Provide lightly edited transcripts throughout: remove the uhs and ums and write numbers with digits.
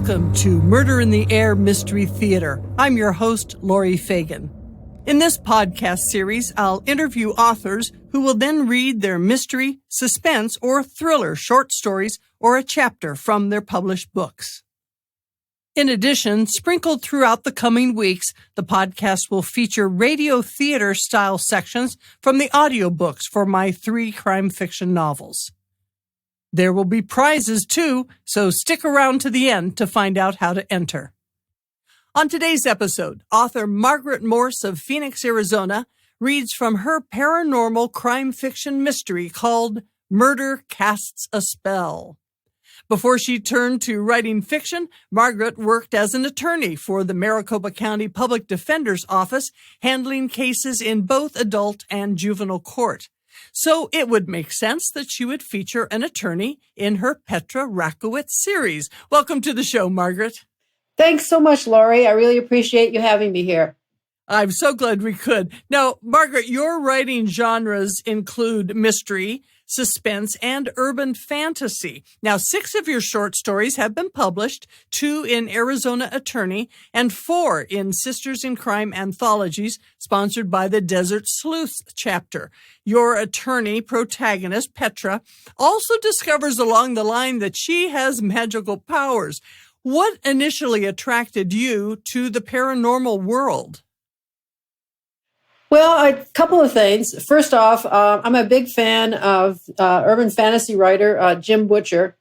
Welcome to Murder in the Air Mystery Theater. I'm your host, Laurie Fagen. In this podcast series, I'll interview authors who will then read their mystery, suspense, or thriller short stories or a chapter from their published books. In addition, sprinkled throughout the coming weeks, the podcast will feature radio theater style sections from the audiobooks for my 3 crime fiction novels. There will be prizes too, so stick around to the end to find out how to enter. On today's episode, author Margaret Morse of Phoenix, Arizona, reads from her paranormal crime fiction mystery called Murder Casts a Spell. Before she turned to writing fiction, Margaret worked as an attorney for the Maricopa County Public Defender's Office, handling cases in both adult and juvenile court. So it would make sense that she would feature an attorney in her Petra Rakowitz series. Welcome to the show, Margaret. Thanks so much, Laurie. I really appreciate you having me here. I'm so glad we could. Now, Margaret, your writing genres include mystery, suspense, and urban fantasy. Now, 6 of your short stories have been published, 2 in Arizona Attorney and 4 in Sisters in Crime anthologies sponsored by the Desert Sleuths chapter. Your attorney protagonist, Petra, also discovers along the line that she has magical powers. What initially attracted you to the paranormal world? Well, a couple of things. First off, I'm a big fan of urban fantasy writer Jim Butcher.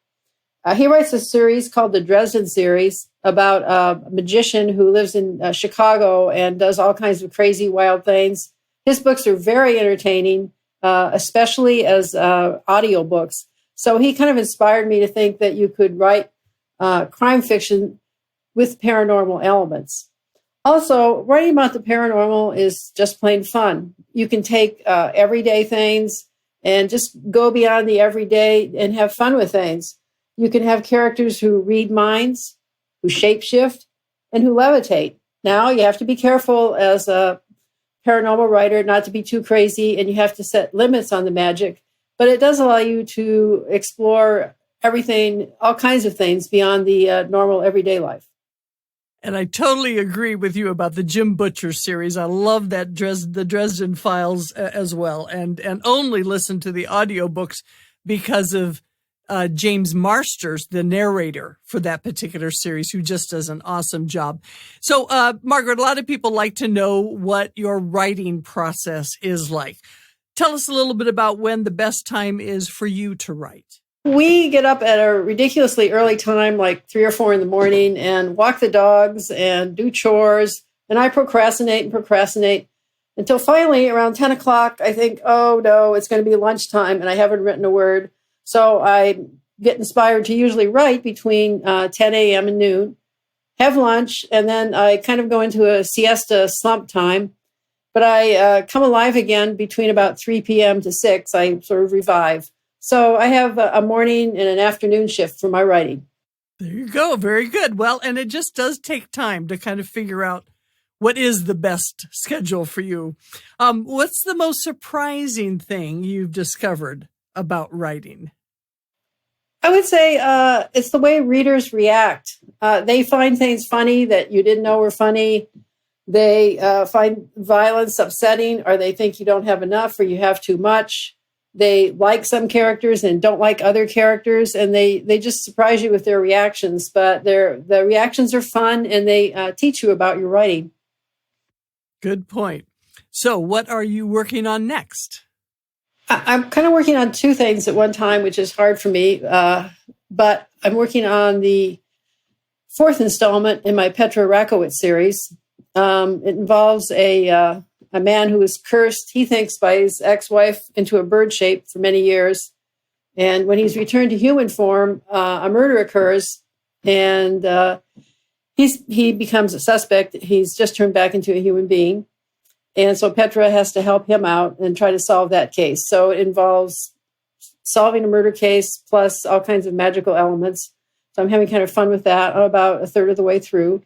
He writes a series called the Dresden series about a magician who lives in Chicago and does all kinds of crazy, wild things. His books are very entertaining, especially as audiobooks. So he kind of inspired me to think that you could write crime fiction with paranormal elements. Also, writing about the paranormal is just plain fun. You can take everyday things and just go beyond the everyday and have fun with things. You can have characters who read minds, who shapeshift, and who levitate. Now, you have to be careful as a paranormal writer not to be too crazy, and you have to set limits on the magic. But it does allow you to explore everything, all kinds of things beyond the normal everyday life. And I totally agree with you about the Jim Butcher series. I love that the Dresden Files as well, and only listen to the audiobooks because of James Marsters, the narrator for that particular series, who just does an awesome job. So, Margaret, a lot of people like to know what your writing process is like. Tell us a little bit about when the best time is for you to write. We get up at a ridiculously early time, like 3 or 4 in the morning, and walk the dogs and do chores. And I procrastinate until finally around 10 o'clock, I think, oh no, it's going to be lunchtime and I haven't written a word. So I get inspired to usually write between 10 a.m. and noon, have lunch, and then I kind of go into a siesta slump time. But I come alive again between about 3 p.m. to 6. I sort of revive. So I have a morning and an afternoon shift for my writing. There you go. Very good. Well, and it just does take time to kind of figure out what is the best schedule for you. What's the most surprising thing you've discovered about writing? I would say it's the way readers react. They find things funny that you didn't know were funny. They find violence upsetting, or they think you don't have enough or you have too much. They like some characters and don't like other characters, and they just surprise you with their reactions. But the reactions are fun, and they teach you about your writing. Good point. So what are you working on next? I'm kind of working on 2 things at one time, which is hard for me. But I'm working on the 4th installment in my Petra Rakowitz series. It involves a man who was cursed, he thinks, by his ex-wife into a bird shape for many years. And when he's returned to human form, a murder occurs, and he becomes a suspect. He's just turned back into a human being. And so Petra has to help him out and try to solve that case. So it involves solving a murder case plus all kinds of magical elements. So I'm having kind of fun with that. I'm about a third of the way through.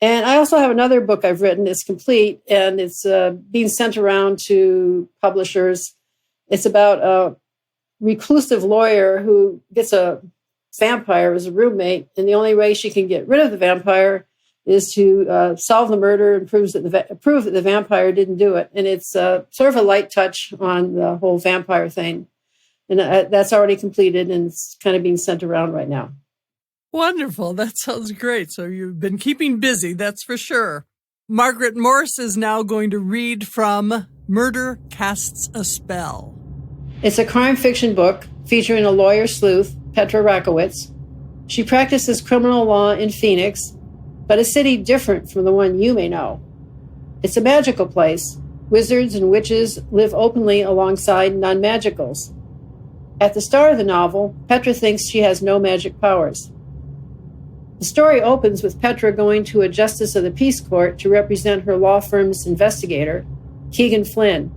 And I also have another book I've written. It's complete, and it's being sent around to publishers. It's about a reclusive lawyer who gets a vampire as a roommate, and the only way she can get rid of the vampire is to solve the murder and prove that the vampire didn't do it. And it's sort of a light touch on the whole vampire thing. And that's already completed, and it's kind of being sent around right now. Wonderful. That sounds great. So you've been keeping busy, that's for sure. Margaret Morse is now going to read from Murder Casts a Spell. It's a crime fiction book featuring a lawyer sleuth, Petra Rakowitz. She practices criminal law in Phoenix, but a city different from the one you may know. It's a magical place. Wizards and witches live openly alongside non-magicals. At the start of the novel, Petra thinks she has no magic powers. The story opens with Petra going to a justice of the peace court to represent her law firm's investigator, Keegan Flynn.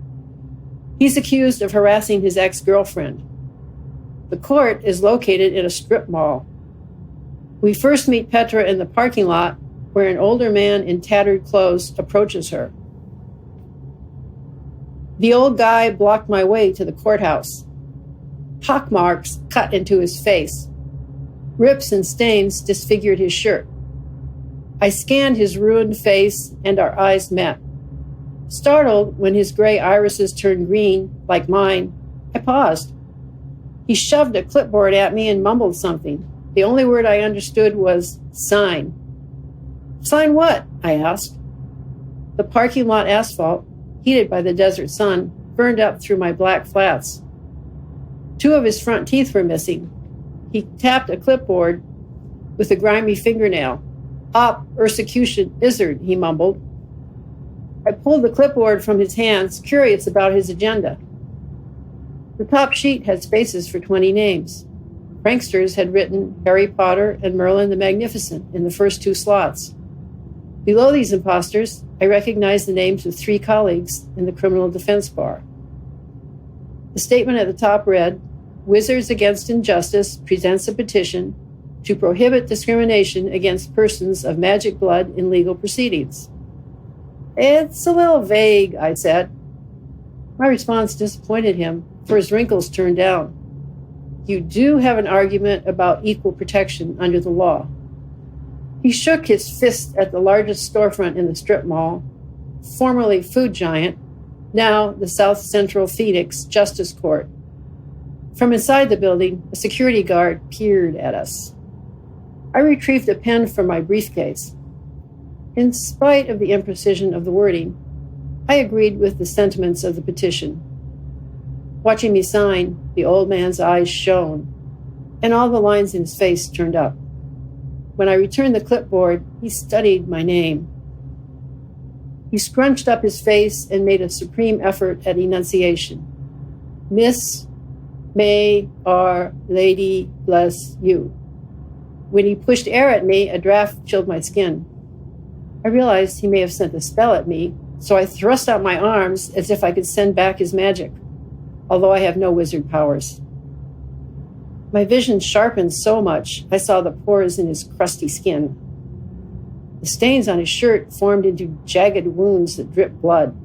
He's accused of harassing his ex-girlfriend. The court is located in a strip mall. We first meet Petra in the parking lot, where an older man in tattered clothes approaches her. The old guy blocked my way to the courthouse. Pockmarks cut into his face. Rips and stains disfigured his shirt. I scanned his ruined face, and our eyes met. Startled when his gray irises turned green, like mine, I paused. He shoved a clipboard at me and mumbled something. The only word I understood was sign. Sign what? I asked. The parking lot asphalt, heated by the desert sun, burned up through my black flats. 2 of his front teeth were missing. He tapped a clipboard with a grimy fingernail. Op, persecution, izzard, he mumbled. I pulled the clipboard from his hands, curious about his agenda. The top sheet had spaces for 20 names. Pranksters had written Harry Potter and Merlin the Magnificent in the first 2 slots. Below these imposters, I recognized the names of 3 colleagues in the criminal defense bar. The statement at the top read, Wizards Against Injustice presents a petition to prohibit discrimination against persons of magic blood in legal proceedings. It's a little vague, I said. My response disappointed him, for his wrinkles turned down. You do have an argument about equal protection under the law. He shook his fist at the largest storefront in the strip mall, formerly Food Giant, now the South Central Phoenix Justice Court. From inside the building, a security guard peered at us. I retrieved a pen from my briefcase. In spite of the imprecision of the wording, I agreed with the sentiments of the petition. Watching me sign, the old man's eyes shone, and all the lines in his face turned up. When I returned the clipboard, he studied my name. He scrunched up his face and made a supreme effort at enunciation. Miss, May, Our Lady, bless you. When he pushed air at me, a draft chilled my skin. I realized he may have sent a spell at me, so I thrust out my arms as if I could send back his magic, although I have no wizard powers. My vision sharpened so much, I saw the pores in his crusty skin. The stains on his shirt formed into jagged wounds that dripped blood.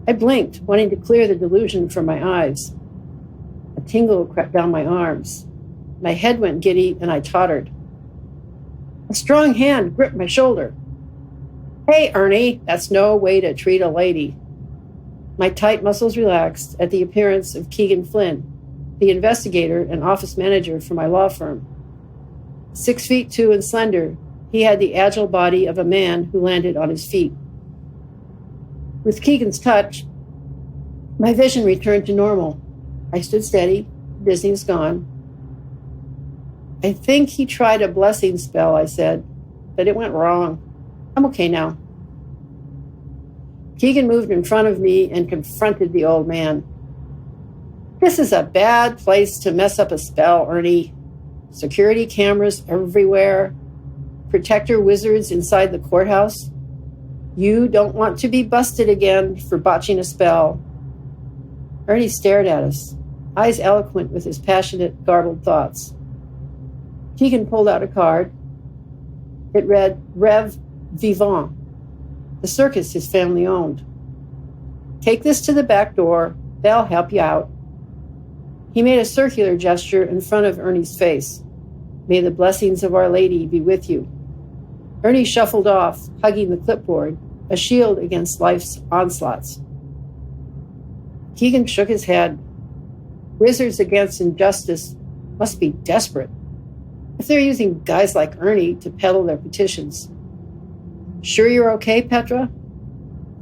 I blinked, wanting to clear the delusion from my eyes. A tingle crept down my arms. My head went giddy, and I tottered. A strong hand gripped my shoulder. Hey, Ernie, that's no way to treat a lady. My tight muscles relaxed at the appearance of Keegan Flynn, the investigator and office manager for my law firm. 6'2" and slender, he had the agile body of a man who landed on his feet. With Keegan's touch, my vision returned to normal. I stood steady, dizziness gone. I think he tried a blessing spell, I said, but it went wrong. I'm okay now. Keegan moved in front of me and confronted the old man. This is a bad place to mess up a spell, Ernie. Security cameras everywhere. Protector wizards inside the courthouse. You don't want to be busted again for botching a spell. Ernie stared at us, eyes eloquent with his passionate, garbled thoughts. Keegan pulled out a card. It read, Rev Vivant, the circus his family owned. Take this to the back door. They'll help you out. He made a circular gesture in front of Ernie's face. May the blessings of Our Lady be with you. Ernie shuffled off, hugging the clipboard, a shield against life's onslaughts. Keegan shook his head. Wizards against injustice must be desperate if they're using guys like Ernie to peddle their petitions. Sure you're okay, Petra?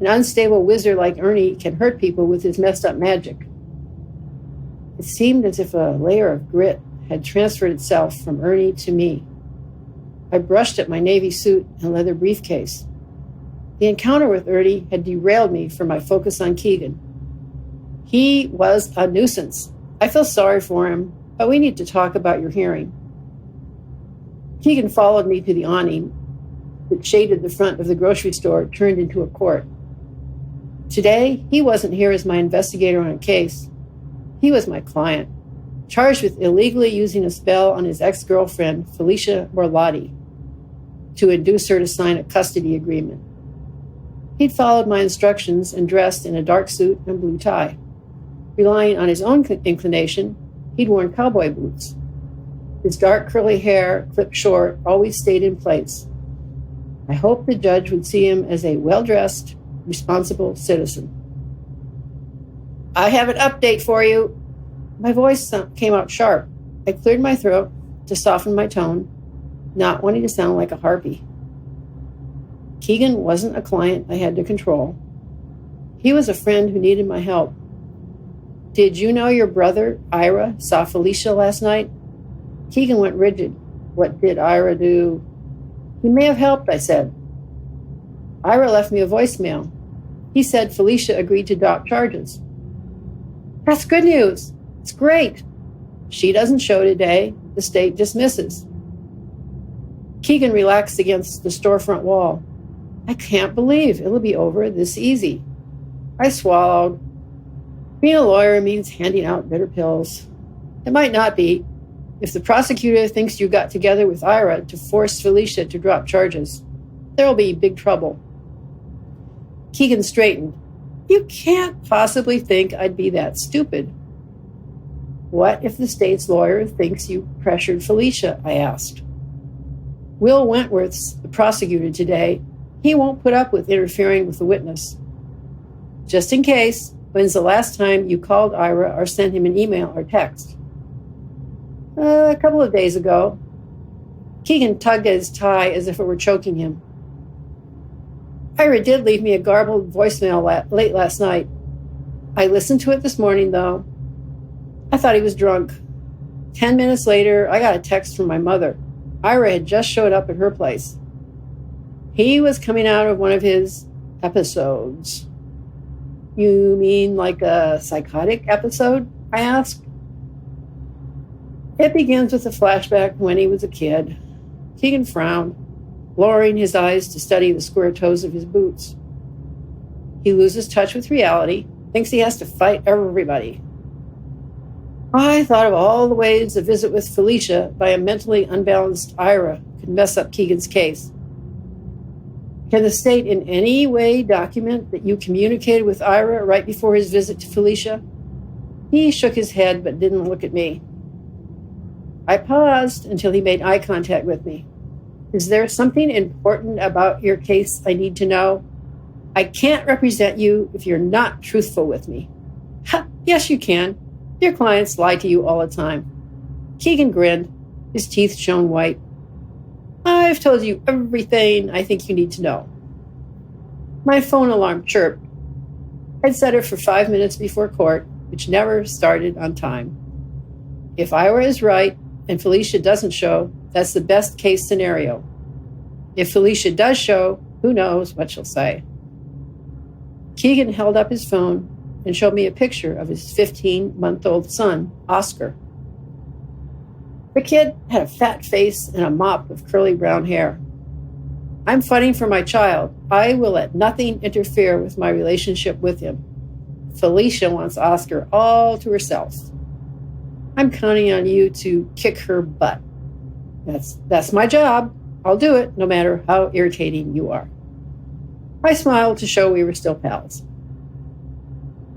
An unstable wizard like Ernie can hurt people with his messed up magic. It seemed as if a layer of grit had transferred itself from Ernie to me. I brushed at my navy suit and leather briefcase. The encounter with Ernie had derailed me from my focus on Keegan. He was a nuisance. I feel sorry for him, but we need to talk about your hearing. Keegan followed me to the awning that shaded the front of the grocery store, turned into a court. Today, he wasn't here as my investigator on a case. He was my client, charged with illegally using a spell on his ex-girlfriend, Felicia Borlotti, to induce her to sign a custody agreement. He'd followed my instructions and dressed in a dark suit and blue tie. Relying on his own inclination, he'd worn cowboy boots. His dark curly hair, clipped short, always stayed in place. I hoped the judge would see him as a well-dressed, responsible citizen. I have an update for you. My voice came out sharp. I cleared my throat to soften my tone, not wanting to sound like a harpy. Keegan wasn't a client I had to control. He was a friend who needed my help. Did you know your brother, Ira, saw Felicia last night? Keegan went rigid. What did Ira do? He may have helped, I said. Ira left me a voicemail. He said Felicia agreed to drop charges. That's good news. It's great. She doesn't show today. The state dismisses. Keegan relaxed against the storefront wall. I can't believe it'll be over this easy. I swallowed. Being a lawyer means handing out bitter pills. It might not be. If the prosecutor thinks you got together with Ira to force Felicia to drop charges, there'll be big trouble. Keegan straightened. You can't possibly think I'd be that stupid. What if the state's lawyer thinks you pressured Felicia? I asked. Will Wentworth's the prosecutor today. He won't put up with interfering with the witness. Just in case, when's the last time you called Ira or sent him an email or text? A couple of days ago. Keegan tugged at his tie as if it were choking him. Ira did leave me a garbled voicemail late last night. I listened to it this morning, though. I thought he was drunk. 10 minutes later, I got a text from my mother. Ira had just showed up at her place. He was coming out of one of his episodes. You mean like a psychotic episode? I asked. It begins with a flashback when he was a kid. Keegan frowned, lowering his eyes to study the square toes of his boots. He loses touch with reality, thinks he has to fight everybody. I thought of all the ways a visit with Felicia by a mentally unbalanced Ira could mess up Keegan's case. Can the state in any way document that you communicated with Ira right before his visit to Felicia? He shook his head but didn't look at me. I paused until he made eye contact with me. Is there something important about your case I need to know? I can't represent you if you're not truthful with me. Ha, yes, you can. Your clients lie to you all the time. Keegan grinned. His teeth shone white. I've told you everything I think you need to know. My phone alarm chirped. I'd set it for 5 minutes before court, which never started on time. If Ira is right and Felicia doesn't show, that's the best case scenario. If Felicia does show, who knows what she'll say. Keegan held up his phone and showed me a picture of his 15-month-old son, Oscar. The kid had a fat face and a mop of curly brown hair. I'm fighting for my child. I will let nothing interfere with my relationship with him. Felicia wants Oscar all to herself. I'm counting on you to kick her butt. That's my job. I'll do it, no matter how irritating you are. I smiled to show we were still pals.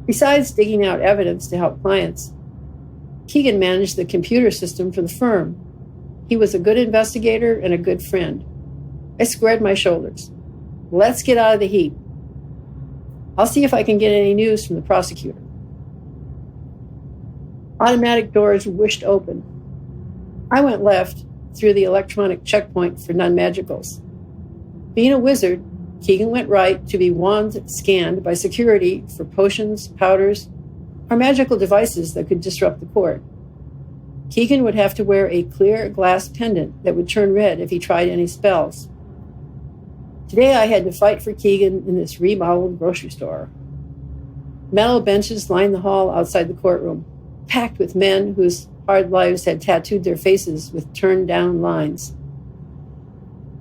Besides digging out evidence to help clients, Keegan managed the computer system for the firm. He was a good investigator and a good friend. I squared my shoulders. Let's get out of the heat. I'll see if I can get any news from the prosecutor. Automatic doors whooshed open. I went left through the electronic checkpoint for non-magicals. Being a wizard, Keegan went right to be wand scanned by security for potions, powders, or magical devices that could disrupt the court. Keegan would have to wear a clear glass pendant that would turn red if he tried any spells. Today I had to fight for Keegan in this remodeled grocery store. Metal benches lined the hall outside the courtroom, packed with men whose hard lives had tattooed their faces with turned-down lines.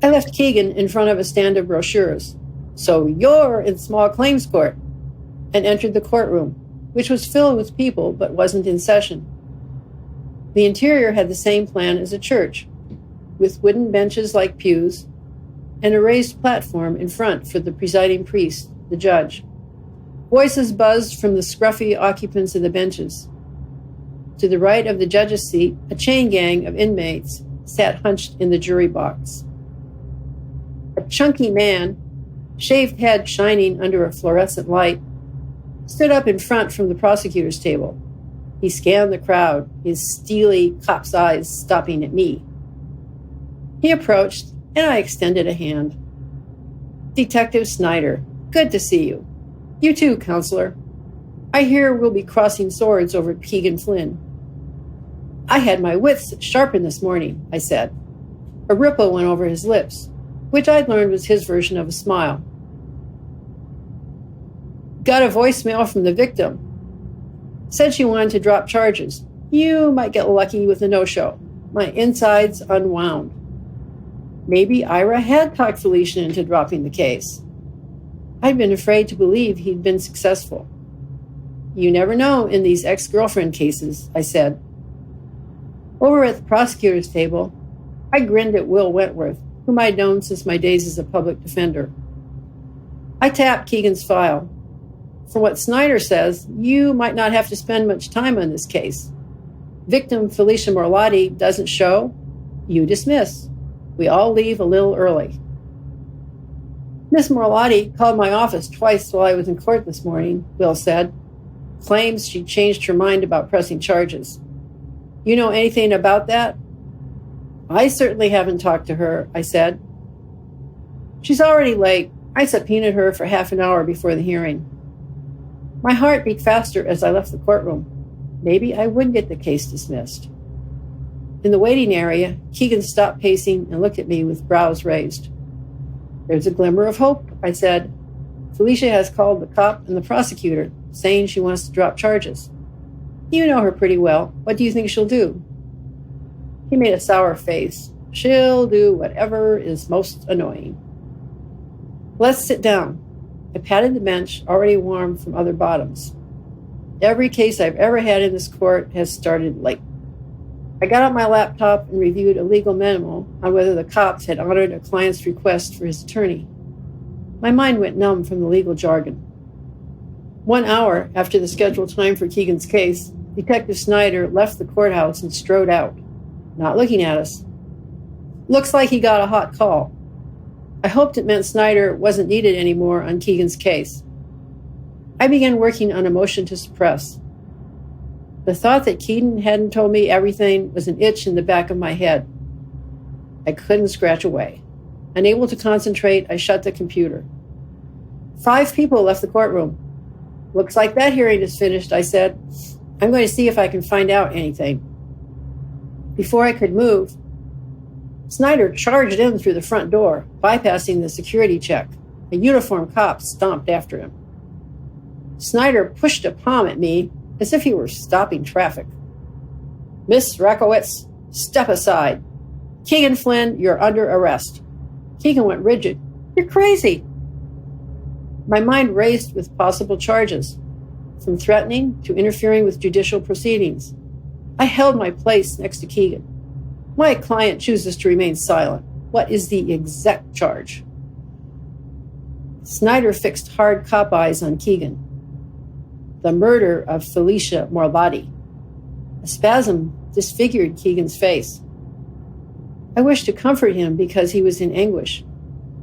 I left Keegan in front of a stand of brochures. So you're in small claims court, and entered the courtroom, which was filled with people but wasn't in session. The interior had the same plan as a church, with wooden benches like pews and a raised platform in front for the presiding priest, the judge. Voices buzzed from the scruffy occupants of the benches. To the right of the judge's seat, a chain gang of inmates sat hunched in the jury box. A chunky man, shaved head shining under a fluorescent light, stood up in front from the prosecutor's table. He scanned the crowd, his steely cop's eyes stopping at me. He approached, and I extended a hand. Detective Snyder, good to see you. You too, counselor. I hear we'll be crossing swords over Keegan Flynn. I had my wits sharpened this morning, I said. A ripple went over his lips, which I'd learned was his version of a smile. Got a voicemail from the victim. Said she wanted to drop charges. You might get lucky with a no-show. My insides unwound. Maybe Ira had talked Felicia into dropping the case. I'd been afraid to believe he'd been successful. You never know in these ex-girlfriend cases, I said. Over at the prosecutor's table, I grinned at Will Wentworth, whom I'd known since my days as a public defender. I tapped Keegan's file. From what Snyder says, you might not have to spend much time on this case. Victim Felicia Morlatti doesn't show, you dismiss. We all leave a little early. Miss Morlatti called my office twice while I was in court this morning, Will said. Claims she changed her mind about pressing charges. You know anything about that? I certainly haven't talked to her, I said. She's already late. I subpoenaed her for half an hour before the hearing. My heart beat faster as I left the courtroom. Maybe I would get the case dismissed. In the waiting area, Keegan stopped pacing and looked at me with brows raised. There's a glimmer of hope, I said. Felicia has called the cop and the prosecutor, saying she wants to drop charges. You know her pretty well. What do you think she'll do? He made a sour face. She'll do whatever is most annoying. Let's sit down. I patted the bench, already warm from other bottoms. Every case I've ever had in this court has started late. I got out my laptop and reviewed a legal memo on whether the cops had honored a client's request for his attorney. My mind went numb from the legal jargon. 1 hour after the scheduled time for Keegan's case, Detective Snyder left the courthouse and strode out, not looking at us. Looks like he got a hot call. I hoped it meant Snyder wasn't needed anymore on Keegan's case. I began working on a motion to suppress. The thought that Keegan hadn't told me everything was an itch in the back of my head. I couldn't scratch away. Unable to concentrate, I shut the computer. 5 people left the courtroom. Looks like that hearing is finished, I said. I'm going to see if I can find out anything. Before I could move, Snyder charged in through the front door, bypassing the security check. A uniformed cop stomped after him. Snyder pushed a palm at me as if he were stopping traffic. Miss Rakowitz, step aside. Keegan Flynn, you're under arrest. Keegan went rigid. You're crazy. My mind raced with possible charges, from threatening to interfering with judicial proceedings. I held my place next to Keegan. My client chooses to remain silent. What is the exact charge? Snyder fixed hard cop eyes on Keegan. The murder of Felicia Morlatti. A spasm disfigured Keegan's face. I wished to comfort him because he was in anguish,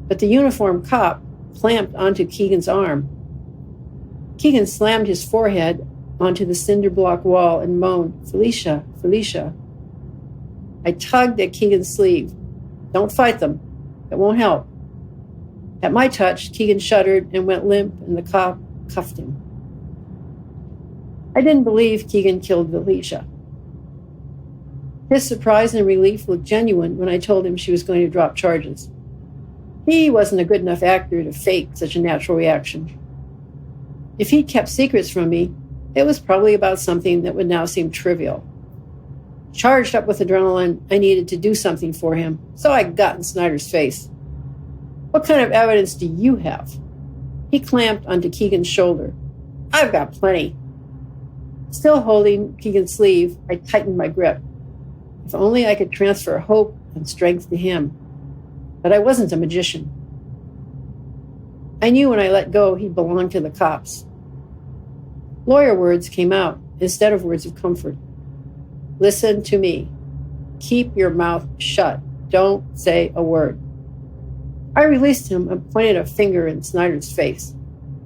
but the uniformed cop clamped onto Keegan's arm. Keegan slammed his forehead onto the cinder block wall and moaned, "Felicia, Felicia." I tugged at Keegan's sleeve. "Don't fight them. It won't help." At my touch, Keegan shuddered and went limp, and the cop cuffed him. I didn't believe Keegan killed Felicia. His surprise and relief looked genuine when I told him she was going to drop charges. He wasn't a good enough actor to fake such a natural reaction. If he'd kept secrets from me, it was probably about something that would now seem trivial. Charged up with adrenaline, I needed to do something for him, so I got in Snyder's face. "What kind of evidence do you have?" He clamped onto Keegan's shoulder. "I've got plenty." Still holding Keegan's sleeve, I tightened my grip. If only I could transfer hope and strength to him. But I wasn't a magician. I knew when I let go he belonged to the cops. Lawyer words came out instead of words of comfort. "Listen to me. Keep your mouth shut. Don't say a word." I released him and pointed a finger in Snyder's face.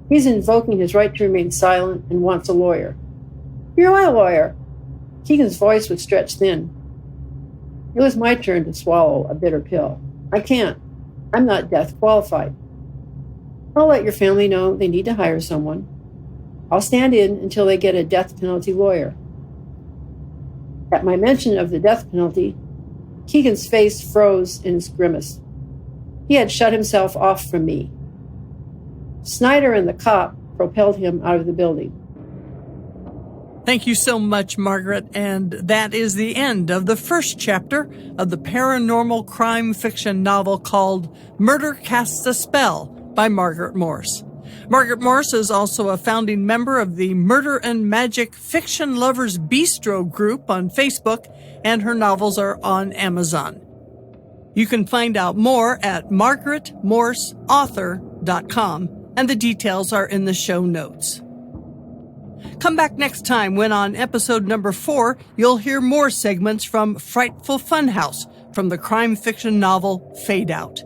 He's invoking his right to remain silent and wants a lawyer. "You're my lawyer." Keegan's voice would stretch thin. It was my turn to swallow a bitter pill. "I can't. I'm not death qualified. I'll let your family know they need to hire someone. I'll stand in until they get a death penalty lawyer." At my mention of the death penalty, Keegan's face froze in its grimace. He had shut himself off from me. Snyder and the cop propelled him out of the building. Thank you so much, Margaret. And that is the end of the first chapter of the paranormal crime fiction novel called Murder Casts a Spell by Margaret Morse. Margaret Morse is also a founding member of the Murder and Magic Fiction Lovers Bistro group on Facebook, and her novels are on Amazon. You can find out more at margaretmorseauthor.com, and the details are in the show notes. Come back next time when on episode number 4, you'll hear more segments from Frightful Funhouse from the crime fiction novel Fade Out.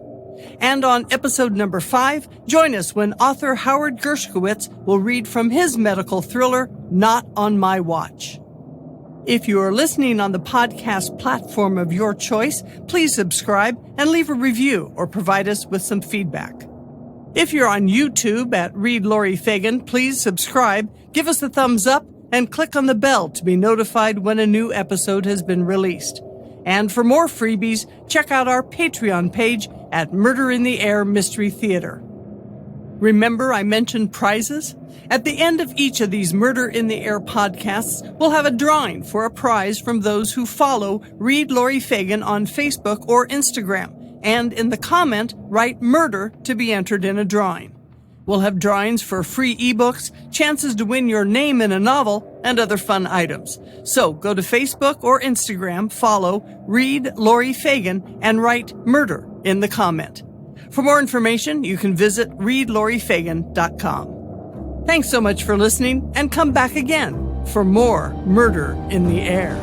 And on episode number 5, join us when author Howard Gershkowitz will read from his medical thriller, Not on My Watch. If you are listening on the podcast platform of your choice, please subscribe and leave a review or provide us with some feedback. If you're on YouTube at Read Laurie Fagen, please subscribe, give us a thumbs up, and click on the bell to be notified when a new episode has been released. And for more freebies, check out our Patreon page at Murder in the Air Mystery Theater. Remember I mentioned prizes? At the end of each of these Murder in the Air podcasts, we'll have a drawing for a prize from those who follow Read Laurie Fagen on Facebook or Instagram, and in the comment, write murder to be entered in a drawing. We'll have drawings for free ebooks, chances to win your name in a novel, and other fun items. So go to Facebook or Instagram, follow Read Laurie Fagen, and write murder in the comment. For more information, you can visit readlauriefagen.com. Thanks so much for listening, and come back again for more Murder in the Air.